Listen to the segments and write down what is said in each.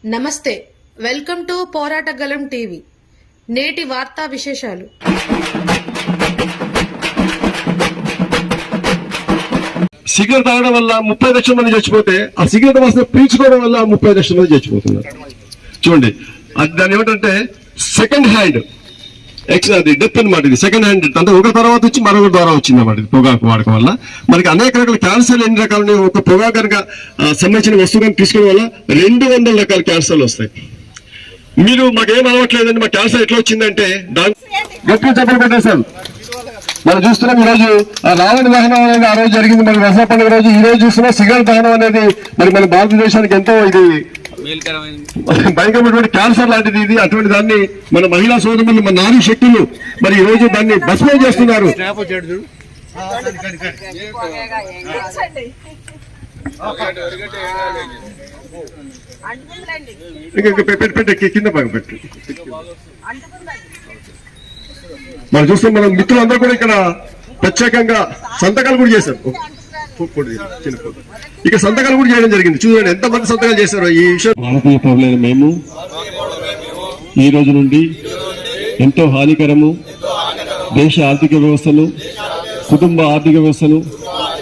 నమస్తే, welcome to పోరాటగలం TV. నేటి వార్తా విశేషాలు. సిగరెట్ తాగడం వల్ల 30 లక్షల మంది చచ్చిపోతే ఆ సిగరెట్ వాసన పీల్చుకోవడం వల్ల 30 లక్షల మంది చచ్చిపోతున్నారు. చూడండి, అది దాని ఏమిటంటే సెకండ్ హ్యాండ్ అది డెత్ అనమాట. ఇది సెకండ్ హ్యాండ్ అంటే ఒక తర్వాత వచ్చి మరొకరి ద్వారా వచ్చింది అన్నమాట. ఇది పొగాకు వాడకం వల్ల మనకి అనేక రకాల క్యాన్సర్లు ఎన్ని రకాలు. ఒక పొగాకు కనుక సంబంధించిన వస్తువు కనుక తీసుకోవడం వల్ల 200 రకాల క్యాన్సర్లు వస్తాయి. మీరు మాకేం అలవట్లేదండి, మా క్యాన్సర్ ఎట్లా వచ్చిందంటే గట్టిగా చెప్పలు పెట్టేశారు. మనం చూస్తున్నాం ఈరోజు రావణ దహనం అనేది ఆ రోజు జరిగింది, మరి దసరా పండుగ రోజు. ఈ రోజు చూస్తున్నా సిగరెట్ దహనం అనేది మరి మన భారతదేశానికి ఎంతో ఇది భయంకరమైనటువంటి క్యాన్సర్ లాంటిది. ఇది అటువంటి దాన్ని మన మహిళా సోదరులు, మన నారీ శక్తులు మరి ఈ రోజు దాన్ని భస్మం చేస్తున్నారు. కింద బాగా పెట్టు. మనం చూస్తాం, మన మిత్రులందరూ కూడా ఇక్కడ ప్రత్యేకంగా సంతకాలు కూడా చేశారు. ఇక సంతకాలు కూడా చేయడం జరిగింది. చూడండి ఎంతమంది సంతకాలు చేశారు ఈ విషయం. భారతీయ పౌరులైన మేము ఈ రోజు నుండి ఎంతో హానికరము, దేశ ఆర్థిక వ్యవస్థను, కుటుంబ ఆర్థిక వ్యవస్థను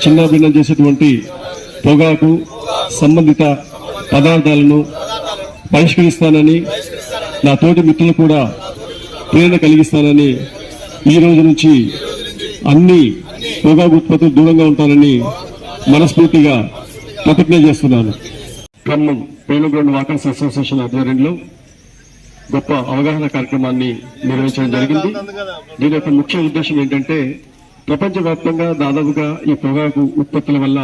చిన్నాభిన్నం చేసేటువంటి పొగాకు సంబంధిత పదార్థాలను బహిష్కరిస్తానని, నా తోటి మిత్రులు కూడా ప్రేరణ కలిగిస్తానని, ఈ రోజు నుంచి అన్ని పొగాకు ఉత్పత్తులు దూరంగా ఉంటానని మనస్ఫూర్తిగా ప్రతిజ్ఞ చేస్తున్నాను. ఖమ్మం పేలుగ్రౌండ్ వాకర్స్ అసోసియేషన్ ఆధ్వర్యంలో గొప్ప అవగాహన కార్యక్రమాన్ని నిర్వహించడం జరిగింది. దీని యొక్క ముఖ్య ఉద్దేశం ఏంటంటే, ప్రపంచవ్యాప్తంగా దాదాపుగా ఈ పొగాకు ఉత్పత్తుల వల్ల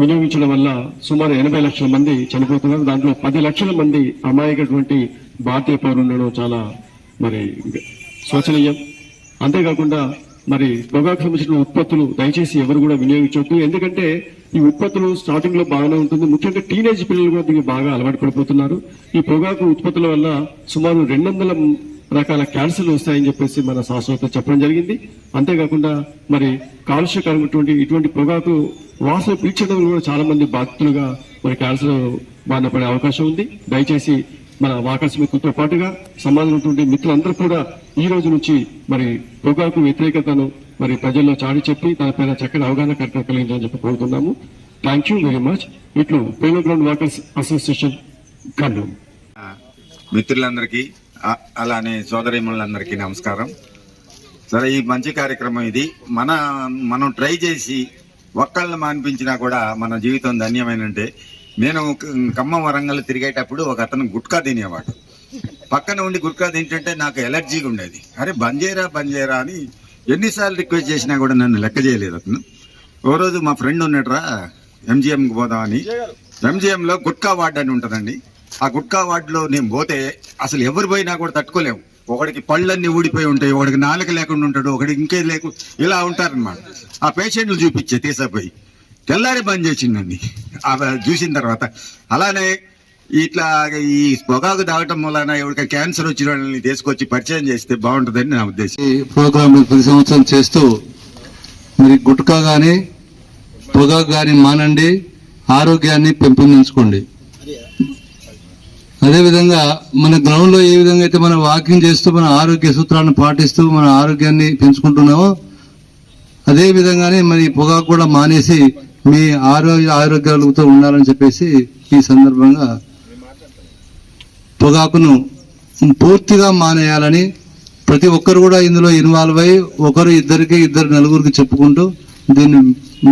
వినియోగించడం వల్ల సుమారు 80 లక్షల మంది చనిపోతున్నారు. దాంట్లో 10 లక్షల మంది అమాయకటువంటి భారతీయ పౌరులు ఉండడం చాలా మరి శోచనీయం. అంతేకాకుండా మరి పొగాకు సంబంధించిన ఉత్పత్తులు దయచేసి ఎవరు కూడా వినియోగించవద్దు. ఎందుకంటే ఈ ఉత్పత్తులు స్టార్టింగ్ లో బాగానే ఉంటుంది, ముఖ్యంగా టీనేజ్ పిల్లలు కూడా దీనికి బాగా అలవాటు పడిపోతున్నారు. ఈ పొగాకు ఉత్పత్తుల వల్ల సుమారు 200 రకాల క్యాన్సర్లు వస్తాయని చెప్పేసి మన శాస్త్రవేత్తలు చెప్పడం జరిగింది. అంతేకాకుండా మరి కాలుష్యకరమైనటువంటి ఇటువంటి పొగాకు వాసన పీల్చడం కూడా చాలా మంది బాధితులుగా మరి క్యాన్సర్ బారిన పడే అవకాశం ఉంది. దయచేసి మన వాకర్స్ మిత్రులతో పాటుగా సమాజంలో మిత్రులందరూ కూడా ఈ రోజు నుంచి మరి పొగాకు వ్యతిరేకతను మరి ప్రజల్లో చాటి చెప్పి దానిపైన చక్కని అవగాహన కార్యక్రమం కలిగించాలని చెప్పి కోరుతున్నాము. Thank you very much. ఇట్లు పేలుగ్రౌండ్ వాకర్స్ అసోసియేషన్ కర్నూలు. మిత్రులందరికీ అలానే సోదరీమణులందరికీ నమస్కారం. సరే, ఈ మంచి కార్యక్రమం ఇది. మనం ట్రై చేసి ఒక్కళ్ళని మానిపించినా కూడా మన జీవితం ధన్యమైనంటే. నేను ఖమ్మం వరంగల్ తిరిగేటప్పుడు ఒక అతను గుట్కా తినేవాడు. పక్కన ఉండి గుట్కా తింటుంటే నాకు ఎలర్జీగా ఉండేది. అరే బంజేరా అని ఎన్నిసార్లు రిక్వెస్ట్ చేసినా కూడా నన్ను లెక్క చేయలేదు అతను. ఓ రోజు మా ఫ్రెండ్ ఉన్నట్రా ఎంజిఎంకి పోదామని, ఎంజిఎంలో గుట్కా వార్డ్ అని ఉంటుందండి. ఆ గుట్కా వార్డులో నేను పోతే అసలు ఎవరు పోయినా కూడా తట్టుకోలేము. ఒకడికి పళ్ళన్నీ ఊడిపోయి ఉంటాయి, ఒకడికి నాలుక లేకుండా ఉంటాడు, ఒకడికి ఇంకేం ఇలా ఉంటారనమాట. ఆ పేషెంట్లు చూపించే తీసపోయి తెల్లారి బంద్ చేసిందండి చూసిన తర్వాత. అలానే ఇట్లా ఈ పొగాకు తాగటం వలన ఎవరికి క్యాన్సర్ వచ్చిన వాళ్ళని తీసుకొచ్చి పరిచయం చేస్తే బాగుంటుందని నా ఉద్దేశం. ఈ ప్రోగ్రామ్ ప్రతి సంవత్సరం చేస్తూ మరి గుట్కా కానీ పొగాకు కానీ మానండి, ఆరోగ్యాన్ని పెంపొందించుకోండి. అదేవిధంగా మన గ్రౌండ్ లో ఏ విధంగా అయితే మనం వాకింగ్ చేస్తూ మన ఆరోగ్య సూత్రాలను పాటిస్తూ మన ఆరోగ్యాన్ని పెంచుకుంటున్నామో అదే విధంగానే మరి పొగాకు కూడా మానేసి మీ ఆరోగ్యాలతో ఉండాలని చెప్పేసి ఈ సందర్భంగా పొగాకును పూర్తిగా మానేయాలని ప్రతి ఒక్కరు కూడా ఇందులో ఇన్వాల్వ్ అయ్యి ఒకరు ఇద్దరు నలుగురికి చెప్పుకుంటూ దీన్ని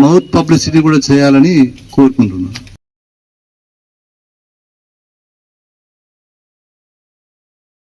మౌత్ పబ్లిసిటీ కూడా చేయాలని కోరుకుంటున్నాను.